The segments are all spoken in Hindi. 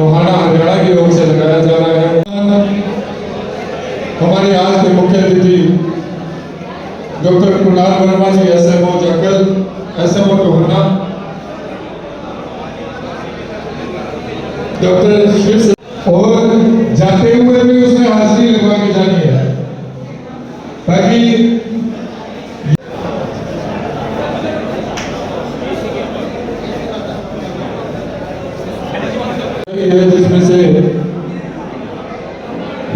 टोहाना हरियाणा की ओर से लगाया जा रहा है। हमारे आज के मुख्य अतिथि doctor Kunal Verma ji, SMO Jakhal, SMO Tohana, doctor Shiv, और जाते हुए भी उसने हाजिरी लगवा के जानी है ताकि जिसमें से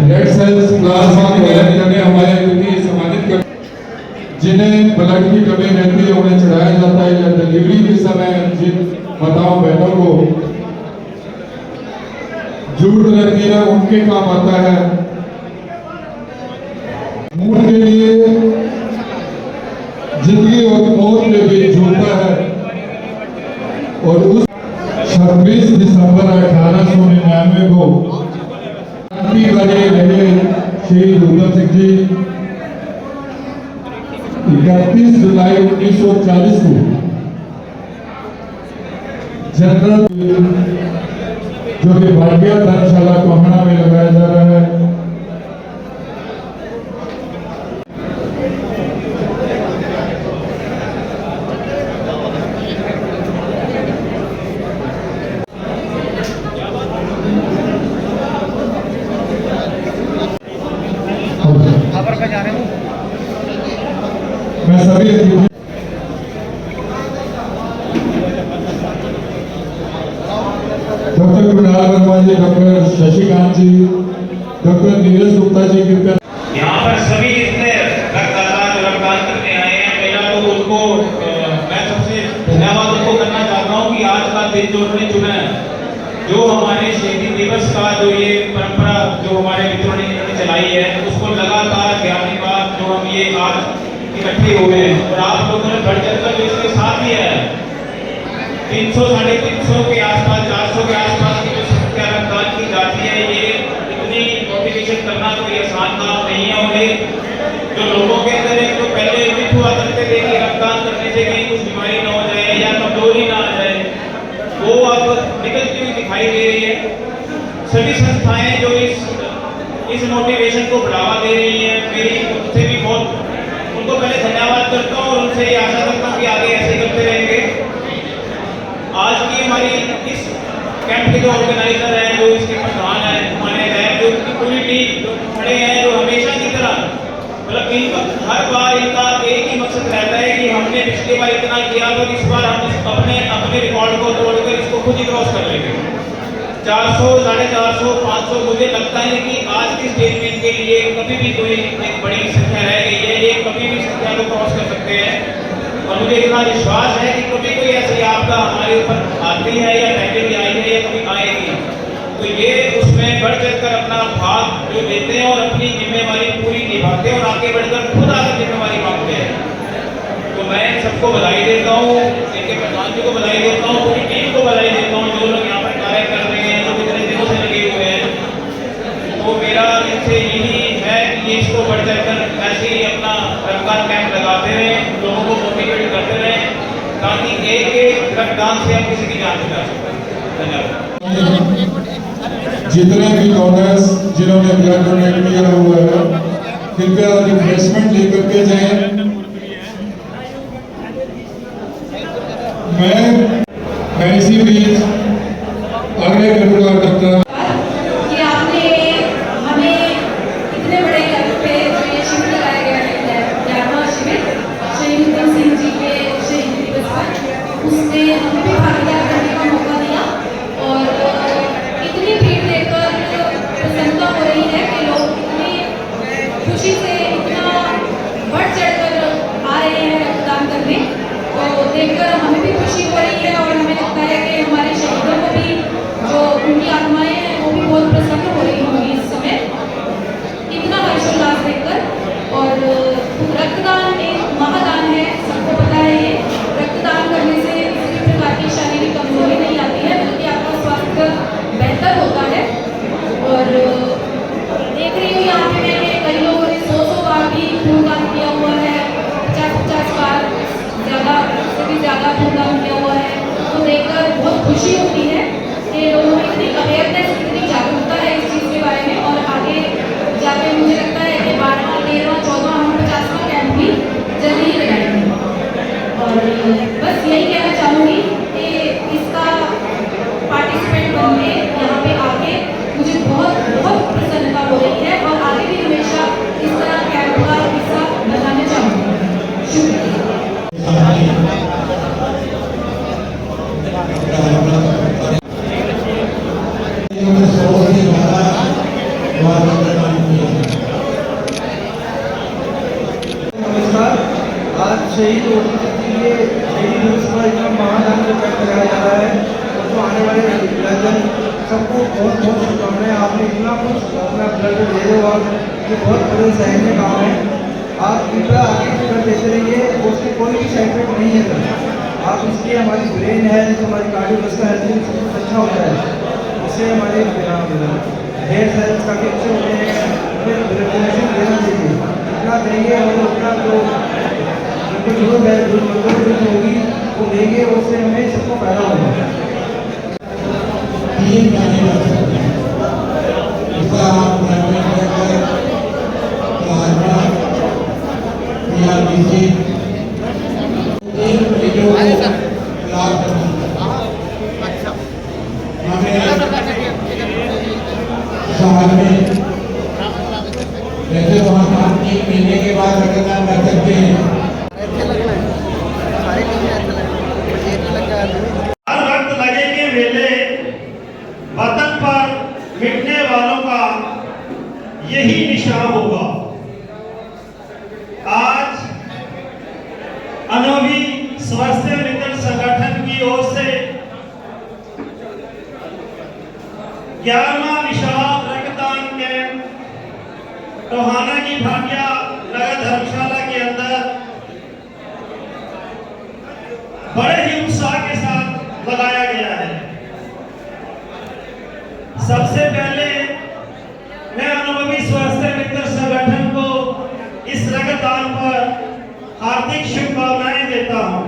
रेड सेल्स प्लाज्मा करने हमारे अतिथि सम्मानित कर, जिन्हें ब्लड की कमी रहती है उन्हें चढ़ाया जाता है, या डिलीवरी के समय जिन माताओं बहनों को जरूरत रहती है उनके काम आता है। मूड के लिए जिंदगी और मौत के बीच जुड़ता है, और उस 26 दिसंबर 1899 को क्रांति वाले रहे शहीद उधम सिंह जी 31 जुलाई 1940 को जनरल, जो कि भाटिया धर्मशाला टोहाना में लगाया जा रहा है, मैं सभी डॉक्टर कुणाल वर्मा जी, डॉक्टर शशिकांत जी, डॉक्टर नीरज गुप्ता जी, कृपया यहाँ पर सभी जितने रक्तदाता जो रक्तदान करने आए हैं, पहला तो उनको मैं सबसे धन्यवाद उनको करना चाहता हूँ कि आज का दिन जो उन्होंने चुना है, जो हमारे शहीदी दिवस का जो ये परंपरा जो हमारे मित्रों ने चलाई है, उसको लगातार ध्यान के बाद जो हम ये आज इकट्ठे हुए हैं, और आप लोगों ने बढ़ चढ़कर इसके साथ ही है 300 साढ़े 300 के आसपास 400 के आसपास की जो संख्या रक्तदान की जाती है, ये इतनी मोटिवेशन करना कोई आसान काम नहीं है। और ये जो लोगों के अंदर एक जो पहले मिथ हुआ करते थे कि रक्तदान करने से कहीं कुछ बीमारी ना हो जाए या कमजोरी ना आ जाए, वो अब निकलती हुई दिखाई दे रही है। सभी संस्थाएं जो इस मोटिवेशन को बढ़ावा दे रही हैं, मेरी उनसे भी बहुत उनको पहले धन्यवाद करता हूँ, और उनसे ये आशा करता हूँ कि आगे ऐसे करते रहेंगे। आज की हमारी इस कैंप के जो ऑर्गेनाइजर हैं, जो इसके प्रधान हैं, माने हैं, जो इनकी पूरी टीम खड़े हैं, जो हमेशा की तरह मतलब इनका हर बार इनका एक ही मकसद रहता है कि हमने पिछली बार इतना किया तो इस बार हम अपने रिकॉर्ड को तोड़कर इसको खुद ही क्रॉस कर लेंगे। 400 साढ़े 400 500 मुझे लगता है कि आज की स्टेज में इनके लिए कभी भी कोई एक बड़ी संख्या रह गई है, ये कभी भी संख्या को क्रॉस कर सकते हैं। और मुझे इतना विश्वास है कि कभी कोई ऐसी आपदा हमारे ऊपर आती है या पहले भी आई है या कभी आएगी, तो ये उसमें बढ़ चढ़कर अपना भाग जो देते हैं और अपनी जिम्मेवारी पूरी निभाते हैं और आगे बढ़कर खुद आगे जिम्मेवारी मांगते हैं। तो मैं सबको बधाई देता हूँ, इनके प्रधान जी को बधाई देता हूँ, पूरी टीम को बधाई देता हूँ, जो लोग यहाँ पर कार्य कर रहे हैं, जो कितने दिनों से लगे हुए हैं। तो मेरा इनसे यही है कि इसको बढ़ चढ़कर ऐसे ही अपना रक्तदान कैंप लगाते रहें, लोगों को मोटिवेट करते रहें, ताकि एक एक रक्तदान से हम किसी की जान बचा सकते हैं। धन्यवाद। जितने भी डोनर्स जिन्होंने ब्लड डोनेट किया हुआ है, कृपया रिफ्रेशमेंट लेकर के जाएं। मैं इसी बीच आग्रह करूंगा डॉक्टर कि आपने हमें इतने बड़े लेवल पे जो ये शिविर लगाया गया है, 11वां शिविर शहीद उधम सिंह जी के शहीद दिवस पर, उसमें हमें भी भागीदार करने का मौका दिया। और इतनी भीड़ देखकर प्रसन्नता हो रही है कि लोग इतनी खुशी से इतना बढ़ चढ़कर आ रहे हैं रक्तदान करने, तो देखकर हमें भी खुशी हो रही है। और हमें लगता है कि हमारे शहीदों को भी जो उनकी आत्माएं हैं वो भी बहुत प्रसन्न हो रही होंगी इस समय इतना हर्षोल्लास देखकर। और रक्तदान एक महादान है, सबको पता है। ये रक्तदान करने से किसी भी प्रकार की शारीरिक कमजोरी नहीं आती है, बल्कि आपका स्वास्थ्य बेहतर होता है। और देख रही हूँ यहाँ पे मैंने कई लोगों ने 100 बार भी खूनदान किया हुआ है, 50 बार ज़्यादा से भी ज़्यादा खूनदान किया हुआ है। तो देखकर बहुत खुशी होती है कि लोगों में इतनी अवेयरनेस उन्होंने 100 से ज़्यादा बार मतदान किया है। नमस्कार। आज शहीद होने के लिए शहीद दिवस पर इतना महादान जो कैंप लगाया जा रहा है और जो आने वाले जन सबको बहुत बहुत शुभकामनाएं। आपने इतना कुछ अपना ब्लड दे रहे हो आप, ये बहुत बड़े सराहनीय काम है। आप कृपया आगे ब्लड देते रहिए, उसमें कोई भी साइड इफेक्ट नहीं है सर। आप इसलिए हमारी ब्रेन हेल्थ, हमारी कार्डियोवास्कुलर हेल्थ सब कुछ अच्छा होता है, इससे हमारे हेयर सेल्स काफ़ी अच्छे होते हैं। हमें ब्लड डोनेशन देना चाहिए, इतना देंगे और उतना जो जरूरत है जरूरत होगी वो देंगे, उससे हमें सबको फायदा होगा। ये जाने लग सकते हैं, इसका आप ध्यान रखकर प्लाज्मा या किसी एक मरीजों को इलाज करना हमें शहर में जैसे वहाँ 3 महीने के बाद रक्तदान कर सकते हैं। हर वक्त लगेंगे मेले, वतन पर मिटने वालों का यही निशान होगा। आज अनोवी स्वास्थ्य मित्र संगठन की ओर से 11वां विशाल रक्तदान कैंप टोहाना की भाटिया नगर धर्मशाला के अंदर बड़े ही उत्साह के साथ लगाया गया है। सबसे पहले मैं अनुभवी स्वास्थ्य मित्र संगठन को इस रक्तदान पर हार्दिक शुभकामनाएं देता हूं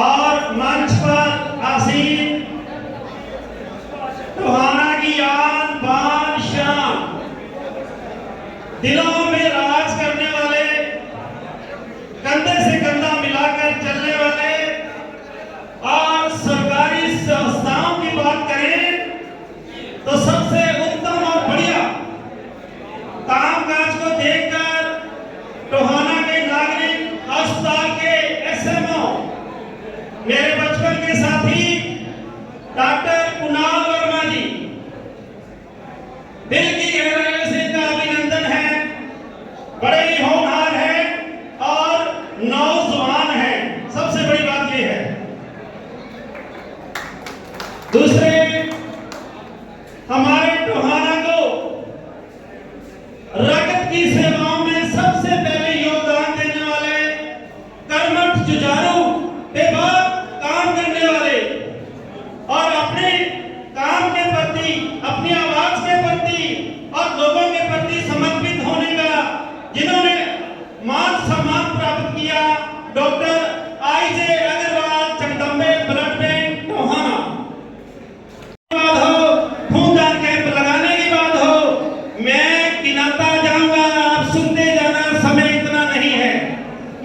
और मंच पर आसीन टोहाना की आन बान शान, दिलों में राज करने वाले, कंधे से कंधा मिलाकर चलने वाले और सरकारी संस्थाओं की बात करें तो सबसे उत्तम और बढ़िया कामकाज को देखकर टोहाना के नागरिक अस्पताल के एसएमओ मेरे बचपन के साथी डॉक्टर कुणाल वर्मा जी, दिल की गहराइयों से इनका अभिनंदन है। बड़े ही होनहार हैं और नौजवान हैं, सबसे बड़ी बात यह है। दूसरे, हमारे टोहाना को रक्त की सेवाओं में सबसे पहले योगदान देने वाले, कर्मठ जुझारू, बेबाक काम करने वाले और अपने काम के प्रति, अपनी आवाज के प्रति और लोगों के प्रति समर्पित होने का जिन्होंने मान सम्मान प्राप्त किया, doctor IJ Agarwal Jagdambe blood bank Tohana. बात हो, खूनदान कैंप लगाने की बात हो, मैं गिनाता जाऊंगा, आप सुनते जाना, समय इतना नहीं है।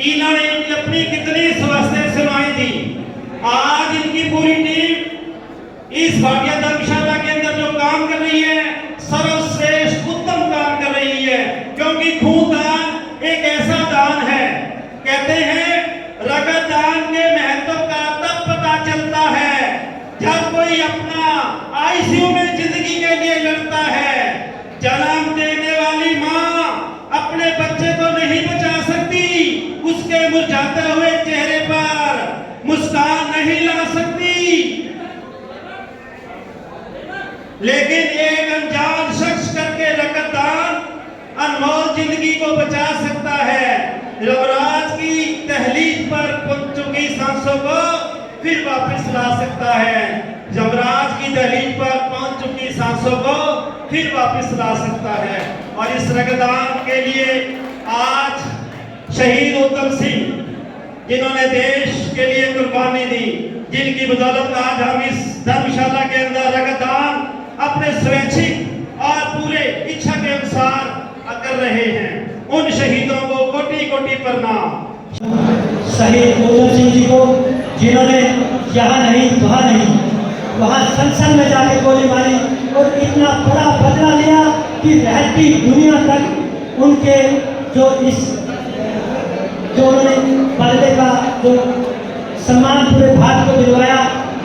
इन्होंने अपनी कितनी स्वास्थ्य सेवाएं दी। आज इनकी पूरी टीम इस भाटिया धर्मशाला के अंदर जो काम कर रही है, सर्वश्रेष्ठ उत्तम काम कर रही है, क्योंकि खूनदान एक ऐसा दान है। कहते हैं रक्तदान के महत्व का तब पता चलता है जब कोई अपना आईसीयू में जिंदगी के लिए लड़ता है। जन्म देने वाली माँ अपने बच्चे को नहीं बचा सकती, उसके मुरझाते हुए चेहरे पर मुस्कान नहीं ला सकती, लेकिन एक अनजान शख्स करके रक्तदान अनमोल जिंदगी को बचा सकता है। यमराज की तहलीज पर पहुंच चुकी सांसों को फिर वापस ला सकता है। यमराज की दहलीज पर पहुंच चुकी सांसों को फिर वापस ला सकता है। और इस रक्तदान के लिए आज शहीद उधम सिंह, जिन्होंने देश के लिए कुर्बानी दी, जिनकी बदौलत आज हम इस धर्मशाला के अंदर रक्तदान अपने स्वैच्छिक और पूरे इच्छा के अनुसार कर रहे हैं, उन शहीदों को कोटि कोटि प्रणाम। शहीद उधम सिंह जी को, जिन्होंने यहाँ नहीं वहाँ नहीं, वहाँ संसद में जाके गोली मारी और इतना बड़ा बदला लिया कि रहती दुनिया तक उनके जो उन्होंने बदले का जो सम्मान पूरे भारत को दिलवाया,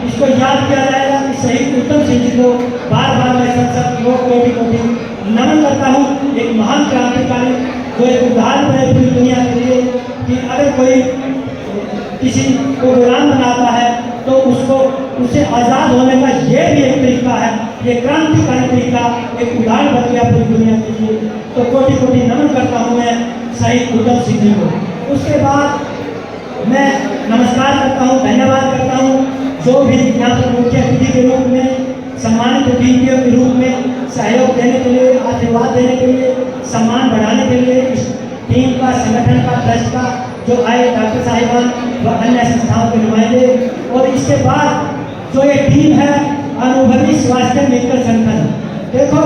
इसको याद किया जाएगा। शहीद उत्तम सिंह जी को बार बार मैं संसद लोग कोटि कोटि नमन करता हूँ। एक महान क्रांतिकारी जो एक उदाहरण बने पूरी दुनिया के लिए कि अगर कोई किसी को गुलाम बनाता है तो उसको उसे आज़ाद होने का ये भी एक तरीका है, ये क्रांतिकारी तरीका एक उदाहरण बन गया पूरी दुनिया के लिए। तो कोटि कोटि नमन करता हूँ मैं शहीद उधम सिंह जी को। उसके बाद मैं नमस्कार करता हूँ, धन्यवाद करता हूँ जो भी यहाँ पर मुख्य अतिथि के रूप में, सम्मानित अतिथि के रूप में सहयोग देने के लिए, आशीर्वाद देने के लिए, सम्मान बढ़ाने के लिए इस टीम का, संगठन का, ट्रस्ट का जो आए डॉक्टर साहिबान व अन्य संस्थाओं के नुमाइंदे। और इसके बाद जो ये टीम है अनुभवी स्वास्थ्य मित्र संगठन, देखो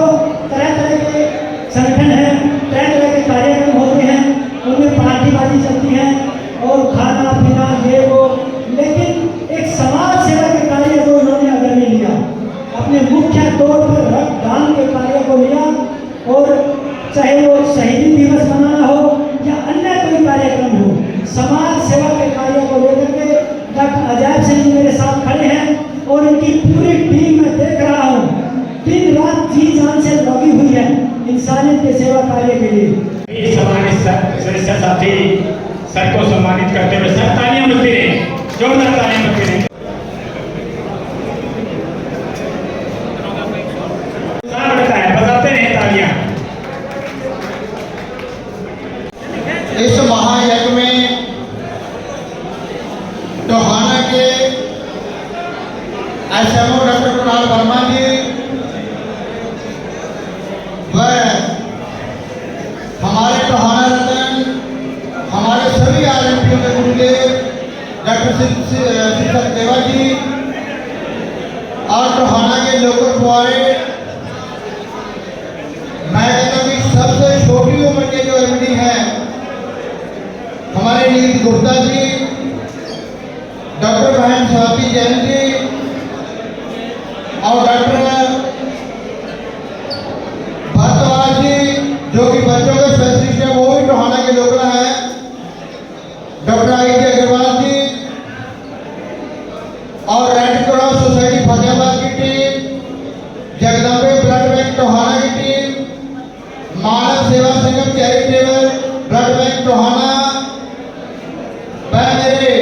तरह तरह के संगठन हैं, तरह तरह के कार्यक्रम होते हैं, उनमें पार्टीबाजी चलती है और खाना पीना ये वो, लेकिन एक समाज सेवा के कार्य को उन्होंने अगर नहीं लिया, अपने मुख्य तौर पर रक्तदान के कार्य को लिया। और चाहे वो शहीदी दिवस मनाना हो या अन्य कोई कार्यक्रम हो, समाज सेवा के कार्य को लेकर के डॉक्टर अजय सिंह जी मेरे साथ खड़े हैं और इनकी पूरी टीम में देख रहा हूँ दिन रात जी जान से लगी हुई है इंसानियत के सेवा कार्य के लिए। सम्मानित सदस्य साथी सर को सम्मानित करते हुए सर तालियां बजती रहे, जोरदार तालियां बजती रहे। बजाते रहे तालियां। इस महायज्ञ में टोहाना के एसएमओ डॉक्टर कुणाल वर्मा जी व हमारे टोहाना रतन, हमारे सभी आरएमपीओ के गुरुदेव डॉक्टर शिक्षक देवा जी और टोहाना के लोकल फुआरे, मैं कहता हूँ कि सबसे छोटी उम्र के जो एमडी हैं हमारे नील गुप्ता जी, डॉक्टर बहन स्वाति जैन जी और डॉक्टर भारद्वाज जी जो कि बच्चों के स्पेशलिस्ट हैं, वो भी टोहाना के लोकल हैं, डॉक्टर आई.टी. अग्रवाल जी और रेड क्रॉस सोसाइटी फतेहाबाद की team, Jagdambe blood bank Tohana की टीम, मानव सेवा संगम चैरिटेबल ब्लड बैंक टोहाना, मेरे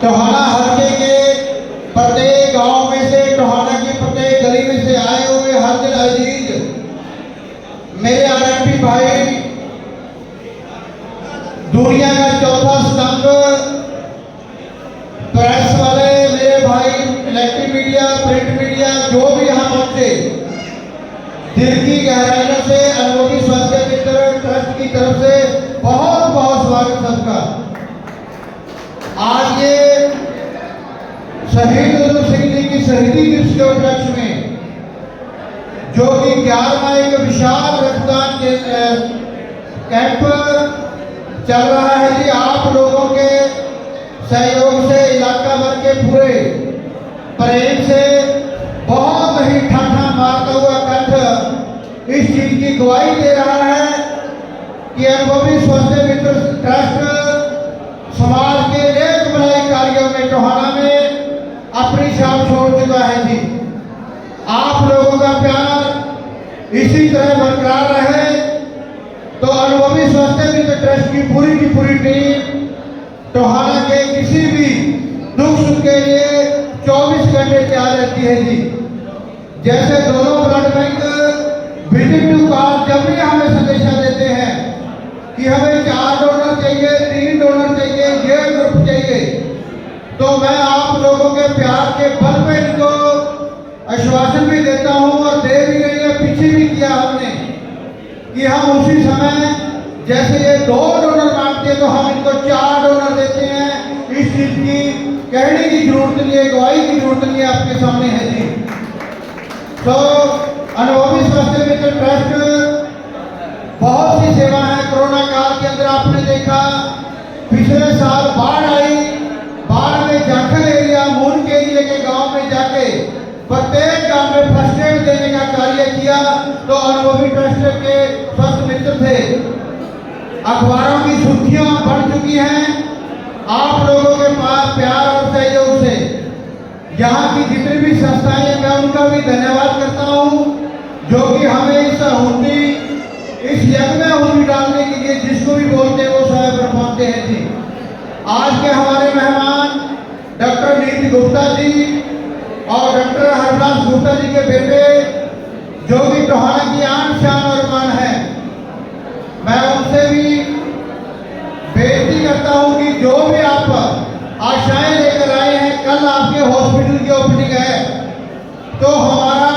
टोहाना हल्के के प्रत्येक गांव में से, टोहाना की प्रत्येक गली में से आए हुए हर दिल अजीज मेरे आरएमपी भाई, दुनिया का चौथा स्तंभ प्रेस वाले मेरे भाई, इलेक्ट्रिक मीडिया, प्रिंट मीडिया, जो भी यहाँ पहुंचे, दिल की गहराइयों से अनुभवी स्वास्थ्य मित्र ट्रस्ट की तरफ से बहुत बहुत स्वागत सबका। आज ये शहीद उधम सिंह जी की शहीदी दिवस के उपलक्ष्य में जो कि 11वां एक विशाल रक्तदान कैंप चल रहा है जी, आप लोगों के सहयोग से, इलाका भर के पूरे प्रेम से बहुत ही ठाठा मारता हुआ कंठ इस चीज की गवाही दे रहा है कि अनुभवी स्वास्थ्य मित्र ट्रस्ट समाज के नेक भलाई कार्यों में टोहाना में अपनी छाप छोड़ चुका है जी। आप लोगों का प्यार इसी तरह बरकरार रहे तो अनुभवी स्वास्थ्य मित्र ट्रस्ट की पूरी टीम टोहाना के किसी भी दुख सुख के लिए 24 घंटे तैयार रहती है जी। जैसे दोनों ब्लड बैंक विजिट टू कार्ड जब भी हमें संदेशा देते हैं कि हमें 4 डोनर चाहिए, 3 डोनर चाहिए, ये ग्रुप चाहिए, तो मैं आप लोगों के प्यार के बल पे इनको आश्वासन भी देता हूं और दे भी रही है, पीछे भी किया हमने कि हम उसी समय जैसे ये 2 डोनर मांगते हैं तो हम इनको 4 डोनर देते हैं। इस चीज की कहने की जरूरत नहीं है, गवाही की जरूरत नहीं है, आपके सामने है जी। तो अनुभवी स्वास्थ्य मित्र ट्रस्ट बहुत सी सेवा है। कोरोना काल के अंदर आपने देखा पिछले साल बाढ़ आई, बाढ़ में जाखल एरिया, मून के एरिया के गांव में जाके प्रत्येक गांव में फर्स्ट एड देने का कार्य किया तो अनुभवी ट्रस्ट के स्वास्थ्य मित्र थे। अखबारों की सुर्खियां बढ़ चुकी हैं आप लोगों के पास प्यार और सहयोग से। यहाँ की जितनी भी संस्थाएं हैं मैं उनका भी धन्यवाद करता हूँ जो कि हमें इस यज्ञ में हुंडी डालने के लिए जिसको भी बोलते हैं वो समय पर पहुंचते हैं जी। आज के हमारे मेहमान डॉक्टर नीति गुप्ता जी और डॉक्टर हरदास गुप्ता जी के बेटे जो कि टोहाना की आन शान और मान है, मैं उनसे भी बेनती करता हूं कि जो भी आप आशाएं लेकर आए हैं, कल आपके हॉस्पिटल की ओपनिंग है तो हमारा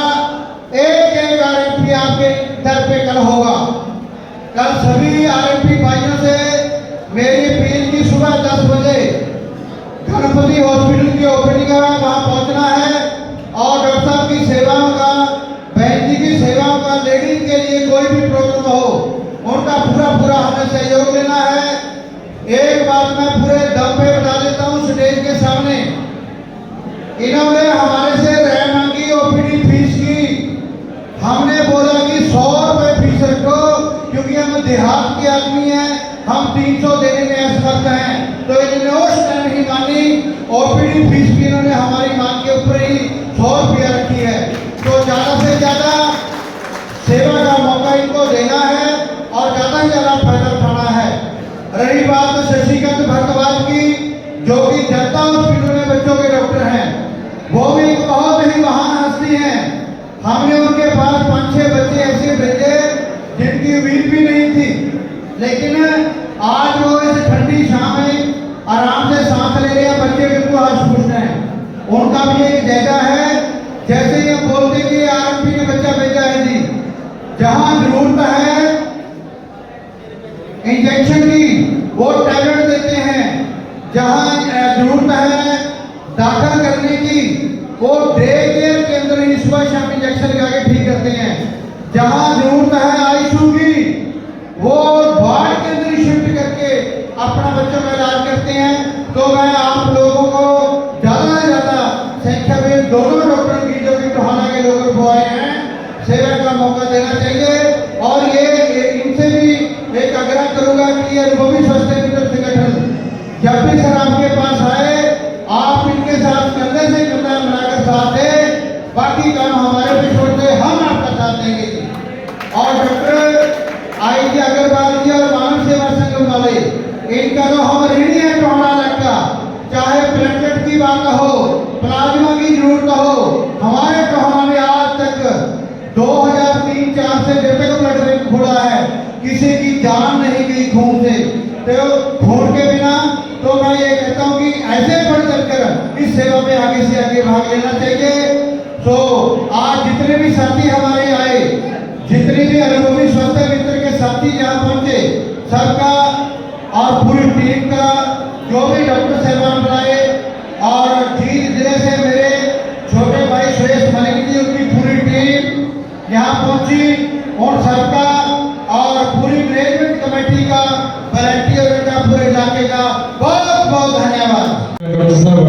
एक आरएमपी आपके दर पे कल होगा। कल सभी आरएमपी भाइयों से मेरी अपील की सुबह 10 बजे गणपति हॉस्पिटल की ओपनिंग है, वहां पहुंचना है और डॉक्टर साहब की सेवाओं का, बहन जी की सेवाओं का, लेडीज के लिए कोई भी प्रॉब्लम हो उनका पूरा हमें सहयोग लेना है। एक बात मैं पूरे दम पे बता देता हूँ स्टेज के सामने, इन्होंने हमारे से रह मांगी ओपीडी फीस की। हमने बोला कि 100 रुपए फीस रखो क्योंकि हम देहात के आदमी हैं, हम 300 देने में असमर्थ हैं। तो इन्होंने उस टाइम ही मानी, ओपीडी फीस की इन्होंने हमारी मांग के ऊपर ही 100 रुपया रखी है। तो ज्यादा से ज्यादा सेवा का मौका इनको देना है और ज्यादा से ज्यादा फायदा उठाना है। रही बात शशिकांत भारद्वाज की जो कि जनता हॉस्पिटल में बच्चों के डॉक्टर हैं, वो भी एक बहुत ही महान हस्ती हैं। हमने उनके पास 5-6 बच्चे ऐसे भेजे जिनकी उम्मीद भी नहीं थी, लेकिन आज वो इस ठंडी शाम में आराम से सांस ले रहे हैं, बच्चे बिल्कुल हर्ष हैं। उनका भी एक जायजा है, जैसे ये बोलते कि आरएमपी ने बच्चा भेजा है जी, जहां जरूरत है इंजेक्शन की वो टैबलेट देते हैं, जहां जरूरत है दाखिल करने की वो डे केयर के अंदर ही सुबह शाम इंजेक्शन लगा के ठीक करते हैं, जहां जरूरत है आईसीयू की वो वार्ड के अंदर शिफ्ट करके अपना बच्चों का इलाज करते हैं। तो मैं आप लोगों को ज्यादा से ज्यादा संख्या में दोनों डॉक्टर की जो कि टोहाना के लोगों को आए हैं सेवा का मौका देना चाहिए। और ये इनसे भी एक आग्रह करूंगा कि ये अनुभवी स्वास्थ्य मित्र संगठन जब भी सर आपके पास आए आप इनके साथ कंधे से कंधा मिलाकर साथ दें, बाकी काम हमारे पे छोड़ दे, हम आपका साथ देंगे। और डॉक्टर आई अग्रवाल जी और मानव सेवा संगम वाले इनका तो हम ऋणी है टोहाना इलाका, चाहे प्लेटलेट की बात हो, प्लाज्मा की जरूरत हो, हमारे टोहाना में आज तक 2003-4 से जब तक ब्लड बैंक खुला है किसी की जान नहीं गई खून से। तो खून के बिना तो मैं ये कहता हूँ कि ऐसे बढ़ चढ़कर इस सेवा में आगे से आगे भाग लेना चाहिए। तो आज जितने भी साथी हमारे आए, जितने भी अनुभवी स्वास्थ्य मित्र के साथी यहाँ पहुंचे, सबका और पूरी टीम का, जो भी डॉक्टर साहबान बुलाए और जींद जिले से मेरे छोटे भाई सुरेश मलिक जी, उनकी पूरी टीम यहाँ पहुंची, और सबका और पूरी मैनेजमेंट कमेटी का, वॉलंटियर का, पूरे इलाके का बहुत बहुत धन्यवाद। डॉक्टर साहब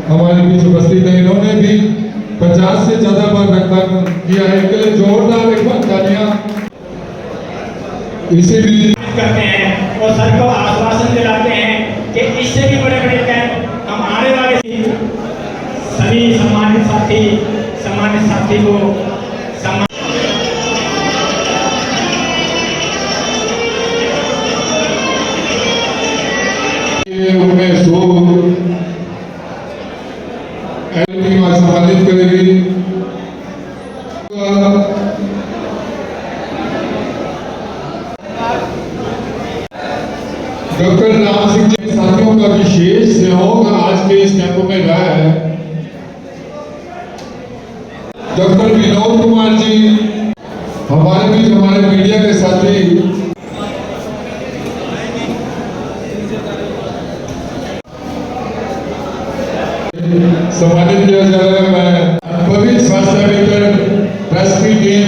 हमारे बीच उपस्थित है, इन्होंने भी 50 से ज्यादा बार रक्तदान किया है, इसके लिए जोरदार एक बार तालियां। इसीलिए करते हैं और सर को आश्वासन दिलाते हैं कि इससे भी बड़े बड़े कैंप हम आने वाले सभी सम्मानित साथी को सम्मान उनमें सम्मानित करेगी। डॉक्टर राम सिंह जी साथियों का विशेष सहयोग आज के इस कैंप में रहा है। डॉक्टर विनोद कुमार जी हमारे बीच, हमारे मीडिया के साथी सम्मानित किया जा रहा है। मैं अनुभवी स्वास्थ्य मित्र ट्रस्ट की टीम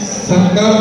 संगम